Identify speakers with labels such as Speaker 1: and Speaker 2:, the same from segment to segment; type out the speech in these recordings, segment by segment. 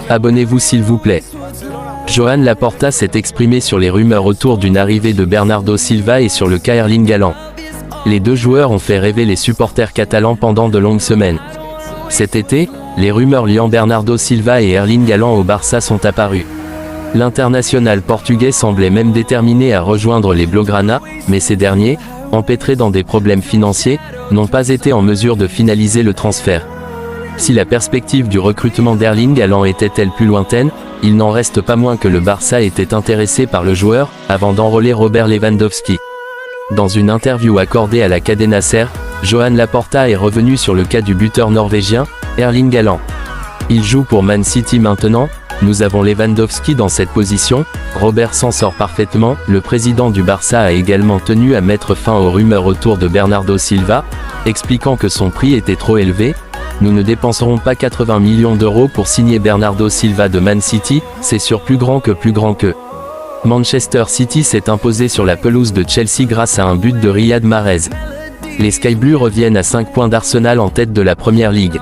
Speaker 1: Abonnez-vous s'il vous plaît. Joan Laporta s'est exprimé sur les rumeurs autour d'une arrivée de Bernardo Silva et sur le cas Erling Haaland. Les deux joueurs ont fait rêver les supporters catalans pendant de longues semaines. Cet été, les rumeurs liant Bernardo Silva et Erling Haaland au Barça sont apparues. L'international portugais semblait même déterminé à rejoindre les Blaugrana, mais ces derniers, empêtrés dans des problèmes financiers, n'ont pas été en mesure de finaliser le transfert. Si la perspective du recrutement d'Erling Haaland était-elle plus lointaine, il n'en reste pas moins que le Barça était intéressé par le joueur, avant d'enrôler Robert Lewandowski. Dans une interview accordée à la Cadena SER, Joan Laporta est revenu sur le cas du buteur norvégien, Erling Haaland. Il joue pour Man City maintenant, nous avons Lewandowski dans cette position, Robert s'en sort parfaitement. Le président du Barça a également tenu à mettre fin aux rumeurs autour de Bernardo Silva, expliquant que son prix était trop élevé. Nous ne dépenserons pas 80 millions d'euros pour signer Bernardo Silva de Man City, c'est sûr plus grand que. Manchester City s'est imposé sur la pelouse de Chelsea grâce à un but de Riyad Mahrez. Les Sky Blues reviennent à 5 points d'Arsenal en tête de la Premier League.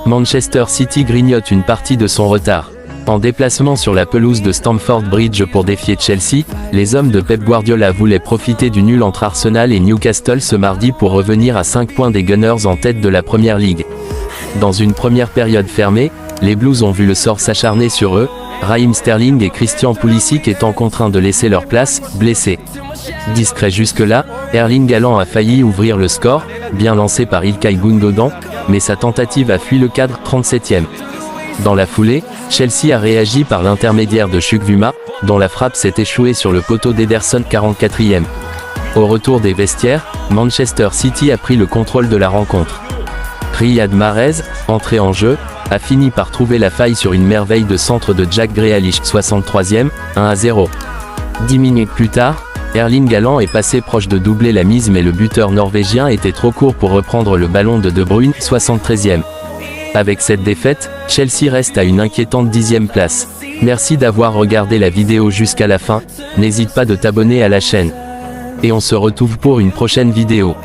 Speaker 1: Manchester City grignote une partie de son retard. En déplacement sur la pelouse de Stamford Bridge pour défier Chelsea, les hommes de Pep Guardiola voulaient profiter du nul entre Arsenal et Newcastle ce mardi pour revenir à 5 points des Gunners en tête de la Premier League. Dans une première période fermée, les Blues ont vu le sort s'acharner sur eux, Raheem Sterling et Christian Pulisic étant contraints de laisser leur place, blessés. Discret jusque-là, Erling Haaland a failli ouvrir le score, bien lancé par İlkay Gündoğan, mais sa tentative a fui le cadre, 37e. Dans la foulée, Chelsea a réagi par l'intermédiaire de Chukwuma, dont la frappe s'est échouée sur le poteau d'Ederson, 44e. Au retour des vestiaires, Manchester City a pris le contrôle de la rencontre. Riyad Mahrez, entré en jeu, a fini par trouver la faille sur une merveille de centre de Jack Grealish, 63e, 1-0. 10 minutes plus tard, Erling Haaland est passé proche de doubler la mise mais le buteur norvégien était trop court pour reprendre le ballon de De Bruyne, 73e. Avec cette défaite, Chelsea reste à une inquiétante 10e place. Merci d'avoir regardé la vidéo jusqu'à la fin, n'hésite pas de t'abonner à la chaîne. Et on se retrouve pour une prochaine vidéo.